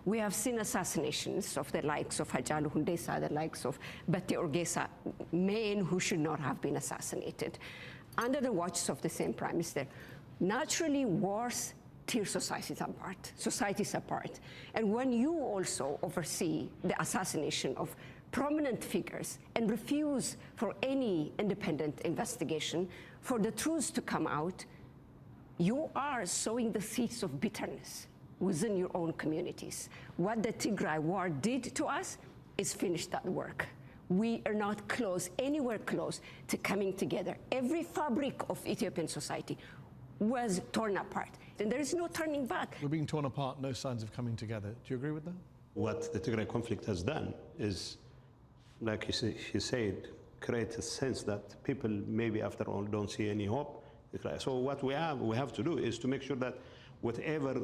We have seen assassinations of the likes of Hajalu Hundesa, the likes of Bate Orgesa, men who should not have been assassinated, under the watches of the same prime minister. Naturally, wars tear societies apart. And when you also oversee the assassination of prominent figures and refuse for any independent investigation for the truth to come out, you are sowing the seeds of bitterness within your own communities. What the Tigray war did to us is finish that work. We are not anywhere close to coming together. Every fabric of Ethiopian society was torn apart, and there is no turning back.
We're being torn apart, no signs of coming together. Do you agree with that?
What the Tigray conflict has done is, like he said, create a sense that people maybe after all don't see any hope. So what we have to do is to make sure that whatever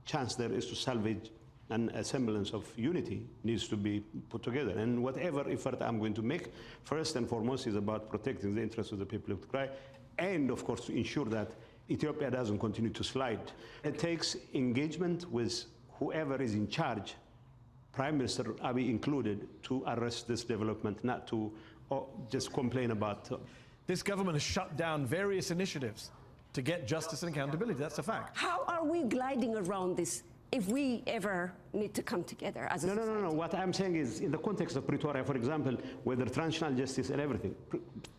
chance there is to salvage and a semblance of unity needs to be put together. And whatever effort I'm going to make, first and foremost, is about protecting the interests of the people of Tigray, and of course to ensure that Ethiopia doesn't continue to slide. It takes engagement with whoever is in charge, Prime Minister Abiy included, to arrest this development, not to just complain about.
This government has shut down various initiatives to get justice and accountability. That's a fact.
How are we gliding around this if we ever need to come together as a society?
No. What I'm saying is, in the context of Pretoria, for example, whether transitional justice and everything,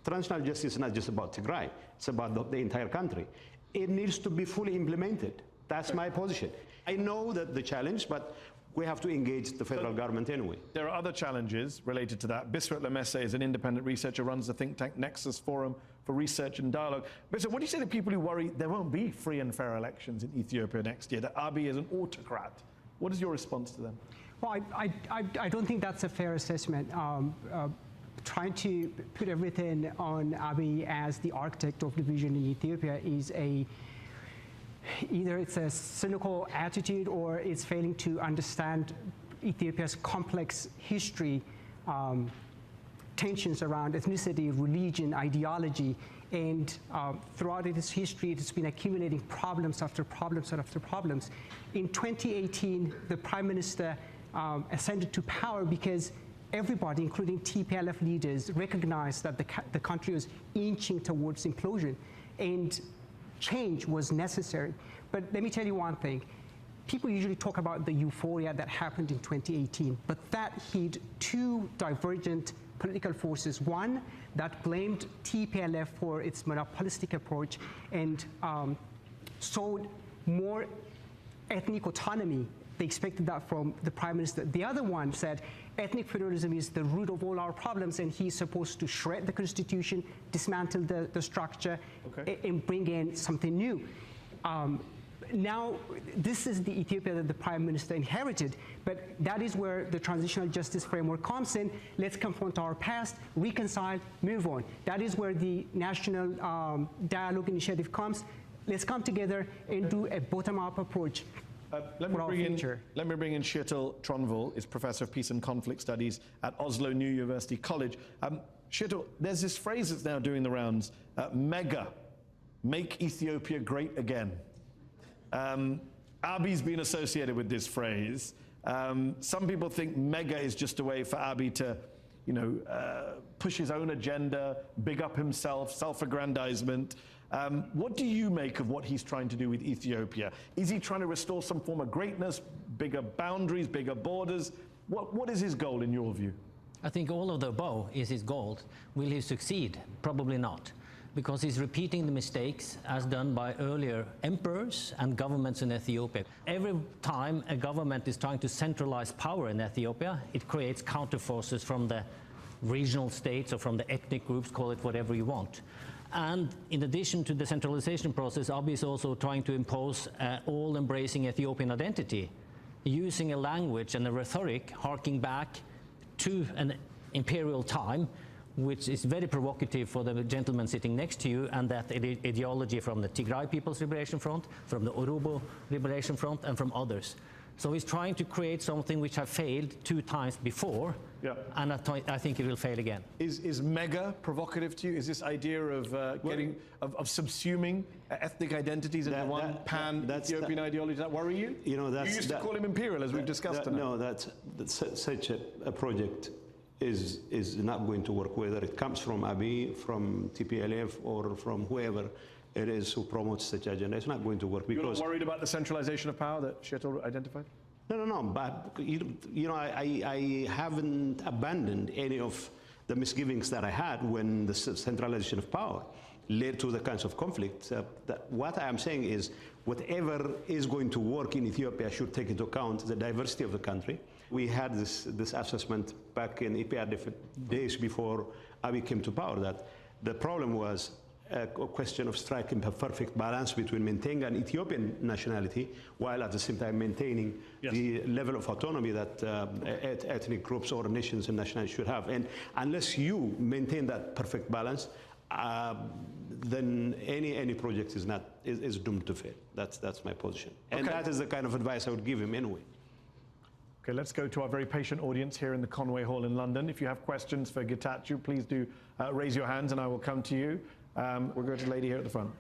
transitional justice is not just about Tigray, it's about the entire country. It needs to be fully implemented. That's my position. I know that the challenge, but we have to engage the federal government anyway.
There are other challenges related to that. Biswat Lemesse is an independent researcher, runs the think tank Nexus Forum for Research and Dialogue. Biswat, what do you say to people who worry there won't be free and fair elections in Ethiopia next year, that Abiy is an autocrat? What is your response to them?
Well, I don't think that's a fair assessment. Trying to put everything on Abiy as the architect of the vision in Ethiopia is either it's a cynical attitude or it's failing to understand Ethiopia's complex history, tensions around ethnicity, religion, ideology, and throughout its history, it's been accumulating problems after problems after problems. In 2018, the Prime Minister ascended to power because everybody, including TPLF leaders, recognized that the country was inching towards implosion, and change was necessary. But let me tell you one thing. People usually talk about the euphoria that happened in 2018, but that hid two divergent political forces. One that blamed TPLF for its monopolistic approach and sought more ethnic autonomy. They expected that from the Prime Minister. The other one said ethnic federalism is the root of all our problems, and he's supposed to shred the constitution, dismantle the structure, and bring in something new. Now, this is the Ethiopia that the Prime Minister inherited, but that is where the transitional justice framework comes in. Let's confront our past, reconcile, move on. That is where the National Dialogue Initiative comes. Let's come together and do a bottom-up approach.
Let me bring in Kjetil Tronvoll, is Professor of Peace and Conflict Studies at Oslo New University College. Kjetil, there's this phrase that's now doing the rounds, mega, make Ethiopia great again. Abiy's been associated with this phrase. Some people think mega is just a way for Abiy to, push his own agenda, big up himself, self-aggrandizement. What do you make of what he's trying to do with Ethiopia? Is he trying to restore some form of greatness, bigger boundaries, bigger borders? What is his goal in your view?
I think all of the above is his goal. Will he succeed? Probably not. because he's repeating the mistakes as done by earlier emperors and governments in Ethiopia. Every time a government is trying to centralize power in Ethiopia, it creates counterforces from the regional states or from the ethnic groups, call it whatever you want. And in addition to the centralization process, Abiy is also trying to impose all-embracing Ethiopian identity, using a language and a rhetoric harking back to an imperial time, which is very provocative for the gentleman sitting next to you, and that ideology from the Tigray People's Liberation Front, from the Oromo Liberation Front, and from others. So he's trying to create something which has failed 2 times before, and I think it will fail again.
Is mega provocative to you? Is this idea of of subsuming ethnic identities into one pan-Ethiopian ideology, does that worry you?
You know,
you used to call him imperial, as we've discussed tonight.
No, that's such a project is not going to work, whether it comes from Abiy, from TPLF, or from whoever it is who promotes such agenda. It's not going to work because...
You're not worried about the centralization of power that Shetel identified?
No, but you know, I haven't abandoned any of the misgivings that I had when the centralization of power led to the kinds of conflicts. What I am saying is whatever is going to work in Ethiopia should take into account the diversity of the country. We had this assessment back in EPRDF days before Abiy came to power, that the problem was a question of striking a perfect balance between maintaining an Ethiopian nationality while at the same time maintaining the level of autonomy that ethnic groups or nations and nationalities should have. And unless you maintain that perfect balance, then any project is doomed to fail. That's my position. And that is the kind of advice I would give him anyway.
Okay, let's go to our very patient audience here in the Conway Hall in London. If you have questions for ጌታቸው, please do raise your hands and I will come to you. We'll go to the lady here at the front.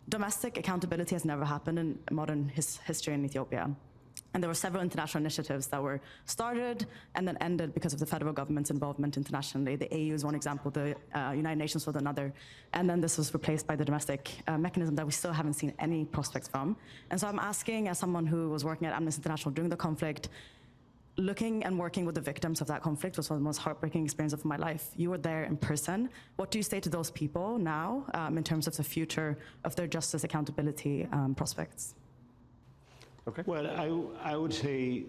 Domestic accountability has never happened in modern history in Ethiopia. And there were several international initiatives that were started and then ended because of the federal government's involvement internationally. The AU is one example, the United Nations was another. And then this was replaced by the domestic mechanism that we still haven't seen any prospects from. And so I'm asking, as someone who was working at Amnesty International during the conflict, looking and working with the victims of that conflict was one of the most heartbreaking experiences of my life. You were there in person. What do you say to those people now in terms of the future of their justice accountability prospects?
Okay. Well, I would say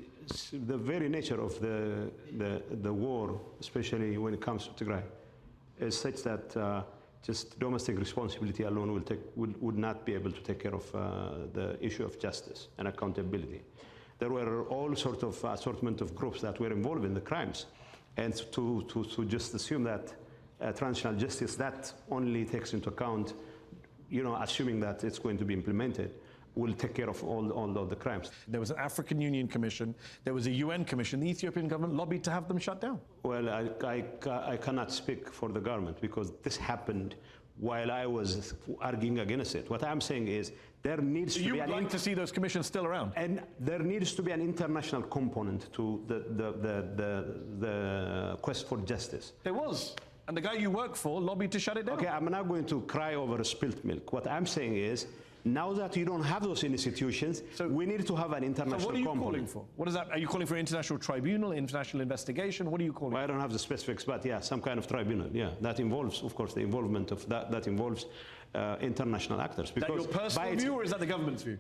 the very nature of the war, especially when it comes to Tigray, is such that just domestic responsibility alone would not be able to take care of the issue of justice and accountability. There were all sorts of assortment of groups that were involved in the crimes, and to just assume that transitional justice that only takes into account, you know, assuming that it's going to be implemented, will take care of all of the crimes.
There was an African Union Commission, there was a UN Commission. The Ethiopian government lobbied to have them shut down.
Well, I cannot speak for the government because this happened while I was arguing against it. What I'm saying is there needs to be...
You would like to see those commissions still around?
And there needs to be an international component to the quest for justice.
There was. And the guy you work for lobbied to shut it down.
Okay, I'm not going to cry over spilt milk. What I'm saying is, now that you don't have those institutions, so we need to have an international component. So what are you calling
for? What is that? Are you calling for an international tribunal, international investigation? What are you calling for?
I don't have the specifics, but yeah, some kind of tribunal. Yeah, that involves, of course, the involvement of that involves international actors.
Because is that your personal view, or is that the government's view?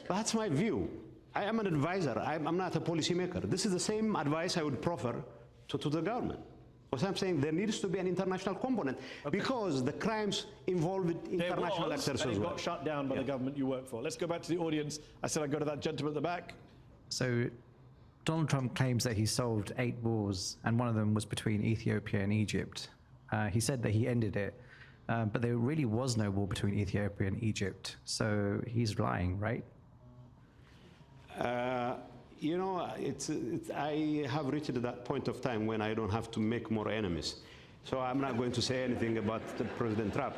That's my view. I am an advisor. I'm not a policymaker. This is the same advice I would proffer to the government. What I'm saying, there needs to be an international component because the crimes involved international actors as well.
Got shut down by the government you work for. Let's go back to the audience. I said I'd go to that gentleman at the back.
So Donald Trump claims that he solved 8 wars, and one of them was between Ethiopia and Egypt. He said that he ended it, but there really was no war between Ethiopia and Egypt. So he's lying, right?
You know, I have reached that point of time when I don't have to make more enemies. So I'm not going to say anything about President Trump.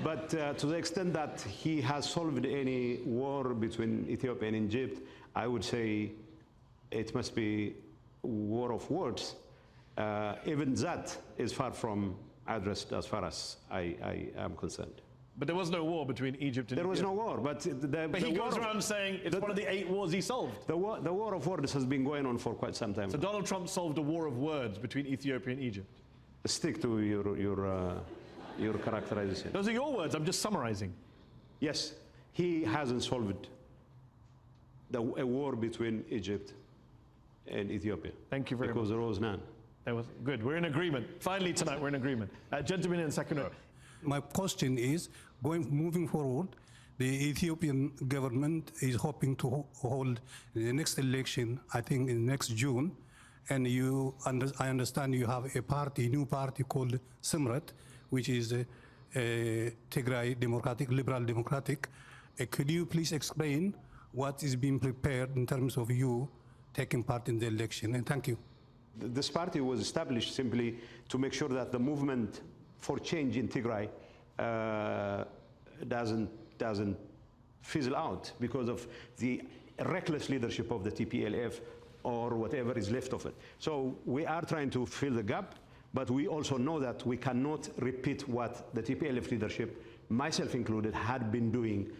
But to the extent that he has solved any war between Ethiopia and Egypt, I would say it must be war of words. Even that is far from addressed as far as I am concerned.
But there was no war between Egypt and
There was no war, but
he goes around saying it's one of the 8 wars he solved.
The war of words has been going on for quite some time.
So Donald Trump solved a war of words between Ethiopia and Egypt.
Stick to your your characterization.
Those are your words. I'm just summarizing.
Yes, he hasn't solved a war between Egypt and Ethiopia.
Thank you very much.
Because there was none.
That was good. We're in agreement. Finally tonight, we're in agreement. Gentleman in second row.
My question is, moving forward, the Ethiopian government is hoping to hold the next election, I think in next June, and I understand you have a new party called Simrat, which is Tigray Liberal Democratic. Could you please explain what is being prepared in terms of you taking part in the election? And thank you.
This party was established simply to make sure that the movement for change in Tigray doesn't fizzle out because of the reckless leadership of the TPLF or whatever is left of it. So we are trying to fill the gap, but we also know that we cannot repeat what the TPLF leadership, myself included, had been doing,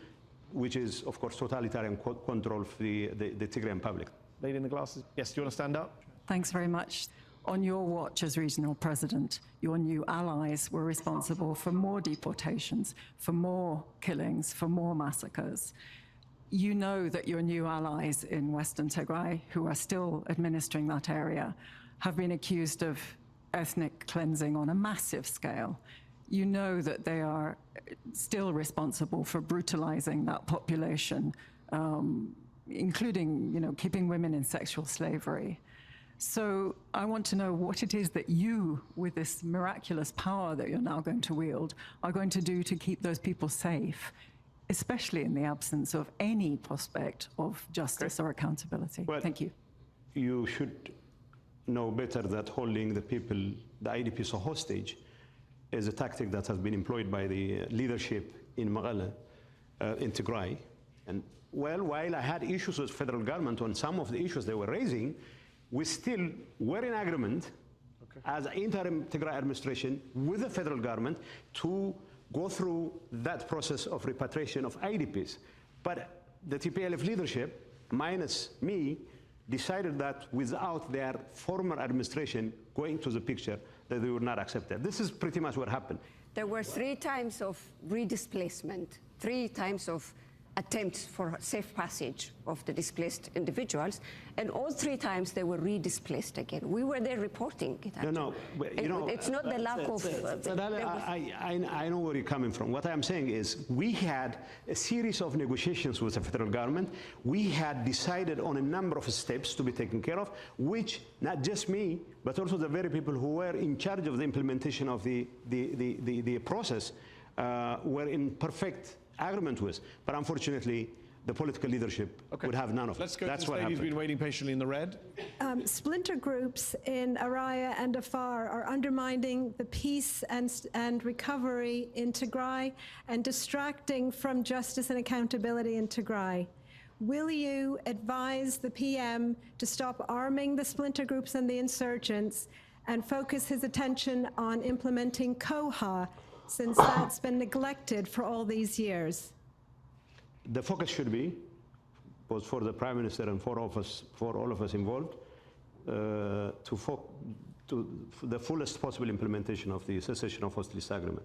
which is, of course, totalitarian control of the Tigrayan public.
Lady in the glasses. Yes, do you want to stand up?
Thanks very much. On your watch as regional president, your new allies were responsible for more deportations, for more killings, for more massacres. You know that your new allies in Western Tigray, who are still administering that area, have been accused of ethnic cleansing on a massive scale. You know that they are still responsible for brutalizing that population, including, keeping women in sexual slavery. So I want to know what it is that you, with this miraculous power that you're now going to wield, are going to do to keep those people safe, especially in the absence of any prospect of justice or accountability.
Well,
thank you.
You should know better that holding the people, the IDPs hostage, is a tactic that has been employed by the leadership in Magala, in Tigray. And well, while I had issues with federal government on some of the issues they were raising, we still were in agreement as interim Tigray administration with the federal government to go through that process of repatriation of IDPs. But the TPLF leadership, minus me, decided that without their former administration going to the picture, that they would not accept that. This is pretty much what happened.
There were 3 times of redisplacement, 3 times of attempts for safe passage of the displaced individuals, and all 3 times they were redisplaced again. We were there reporting it.
No,
it's not the lack of...
I know where you're coming from. What I'm saying is we had a series of negotiations with the federal government. We had decided on a number of steps to be taken care of, which not just me, but also the very people who were in charge of the implementation of the process were in perfect agreement with. But unfortunately, the political leadership would have none of it.
Let's go
That's
to this lady who's been waiting patiently in the red.
Splinter groups in Araya and Afar are undermining the peace and recovery in Tigray and distracting from justice and accountability in Tigray. Will you advise the PM to stop arming the splinter groups and the insurgents and focus his attention on implementing COHA, since that's been neglected for all these years?
The focus should be, both for the Prime Minister and for all of us involved, to the fullest possible implementation of the cessation of hostilities agreement.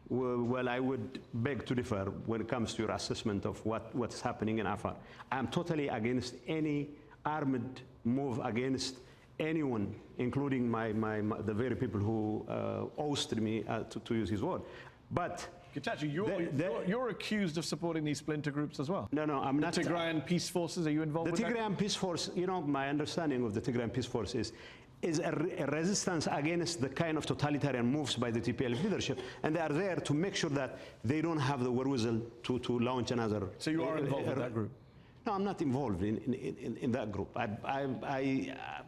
Well, I would beg to differ when it comes to your assessment of what's happening in Afar. I'm totally against any armed move against anyone, including the very people who ousted me, to use his word. But
ጌታቸው, you're accused of supporting these splinter groups as well.
No, I'm not.
The Tigrayan Peace Forces, are you involved with that?
The Tigrayan Peace Force, my understanding of the Tigrayan Peace Force is a resistance against the kind of totalitarian moves by the TPLF leadership, and they are there to make sure that they don't have the wherewithal to launch another.
So you are involved with that group?
No, I'm not involved in that group.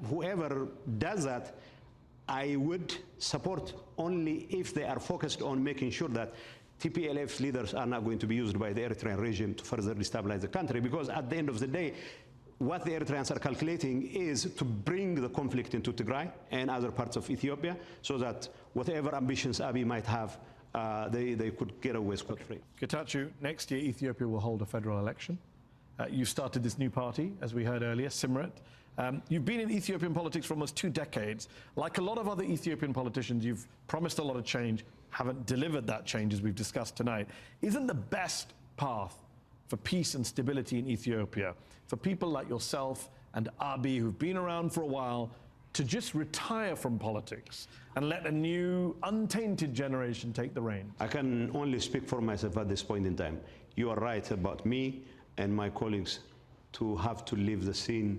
Whoever does that, I would support only if they are focused on making sure that TPLF leaders are not going to be used by the Eritrean regime to further destabilize the country, because at the end of the day, what the Eritreans are calculating is to bring the conflict into Tigray and other parts of Ethiopia, so that whatever ambitions Abiy might have, they could get away scot-free.
ጌታቸው, next year Ethiopia will hold a federal election. You've started this new party, as we heard earlier, Simrat. You've been in Ethiopian politics for almost 2 decades. Like a lot of other Ethiopian politicians, you've promised a lot of change, haven't delivered that change as we've discussed tonight, isn't the best path for peace and stability in Ethiopia for people like yourself and Abiy who've been around for a while to just retire from politics and let a new untainted generation take the reins?
I can only speak for myself at this point in time. You are right about me and my colleagues to have to leave the scene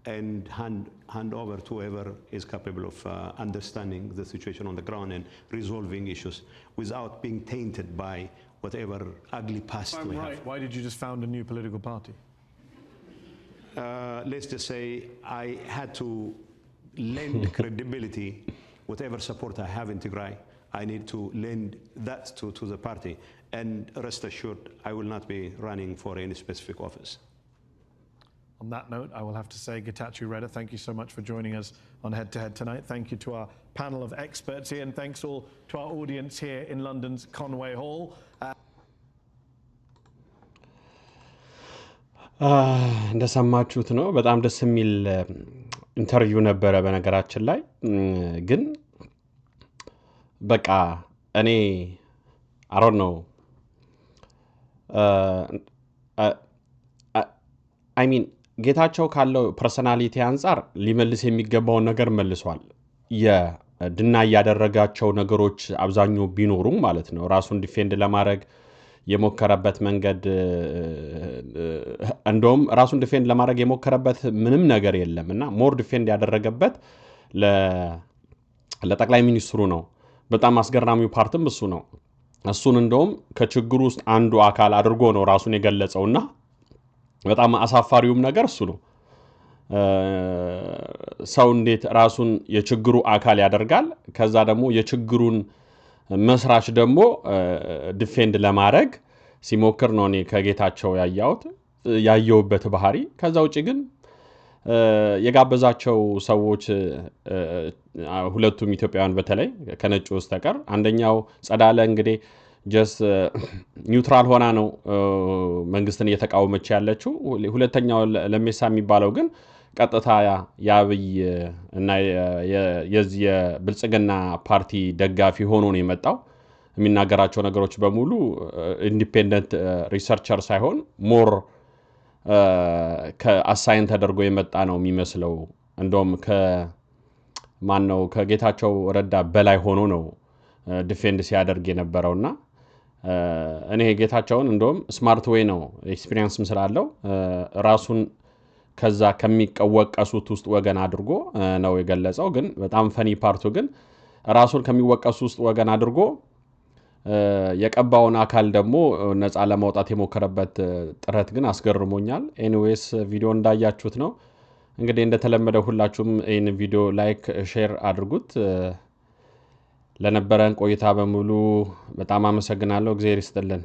and hand over to whoever is capable of understanding the situation on the ground and resolving issues without being tainted by whatever ugly past we have.
Why did you just found a new political party?
Let's just say I had to lend credibility, whatever support I have in Tigray, I need to lend that to the party. And rest assured, I will not be running for any specific office.
On that note, I will have to say, ጌታቸው Reda, thank you so much for joining us on Head to Head tonight. Thank you to our panel of experts here, and thanks all to our audience here in London's Conway Hall.
እንደሰማችሁት ነው በጣም ደስ የሚል ኢንተርቪው ነበረ በነገራችን ላይ ግን በቃ እኔ I don't know I mean ጌታቸው ካለው ፐርሰናሊቲ አንፃር ሊመልስ የሚገባውን ነገር መልሷል የድና ያደረጋቸው ነገሮች አብዛኛው ቢኖሩም ማለት ነው ራሱን ዲፌንድ ለማድረግ የሞከረበት መንገድ እንደውም ራሱን ዲፌንድ ለማድረግ የሞከረበት ምንም ነገር የለምና ሞር ዲፌንድ ያደረገበት ለጠቅላይ ሚኒስትሩ ነው በጣም አስገራሚው ፓርትም እሱ ነው እሱን እንደውም ከችግሩ ውስጥ አንዱ አካል አድርጎ ነው ራሱን የገለጸውና በጣም አሳፋሪውም ነገር እሱ ነው ሰው እንዴት ራሱን የችግሩ አካል ያደርጋል ከዛ ደግሞ የችግሩን መስራች ደግሞ ዲፌንድ ለማድረግ ሲሞክር ነው እኔ ከጌታቸው ያየውበት ባህሪ ከዛ ውጪ ግን የጋበዛቸው ሰዎች ሁለቱም ኢትዮጵያውያን በተለይ ከነጩ በስተቀር አንደኛው ጸዳለ እንግዲህ ጀስት ኒውትራል ሆና ነው መንግስትን እየተቃወመች ያለችው ሁለተኛው ለሜሳ የሚባለው ግን ቀጥታ ያብይ እና የዚህ የብልጽግና ፓርቲ ደጋፊ ሆኖ ነው የመጣው የሚናገራቸው ነገሮች በሙሉ ኢንዲፔንደንት ሪሰርቸር ሳይሆን ሞር ከአሳይን ተደርጎ የመጣ ነው የሚመስለው እንደውም ከማን ነው ከጌታቸው ረዳ በላይ ሆኖ ነው ዲፌንድ ሲያደርግ የነበረውና እኔ ጌታቸውን እንደውም ስማርት ዌይ ነው ኤክስፒሪየንስም ስላለው ራሱን ከዛ ከሚቀወቀሱት ውስጥ ወገን አድርጎ ነው የገለጸው ግን በጣም ፈኒ ፓርቱ ግን ራሱን ከሚወቀሱት ውስጥ ወገን አድርጎ የቀባውን አካል ደግሞ ነፃ ለማውጣት የሞከረበት ጥረት ግን አስገርሞኛል ኤኒዌይስ ቪዲዮ እንዳያችሁት ነው እንግዲህ እንደተለመደው ሁላችሁም ይህን ቪዲዮ ላይክ ሼር አድርጉት ለነበረን ቆይታ በሙሉ በጣም አመሰግናለሁ እግዚአብሔር ይስጥልን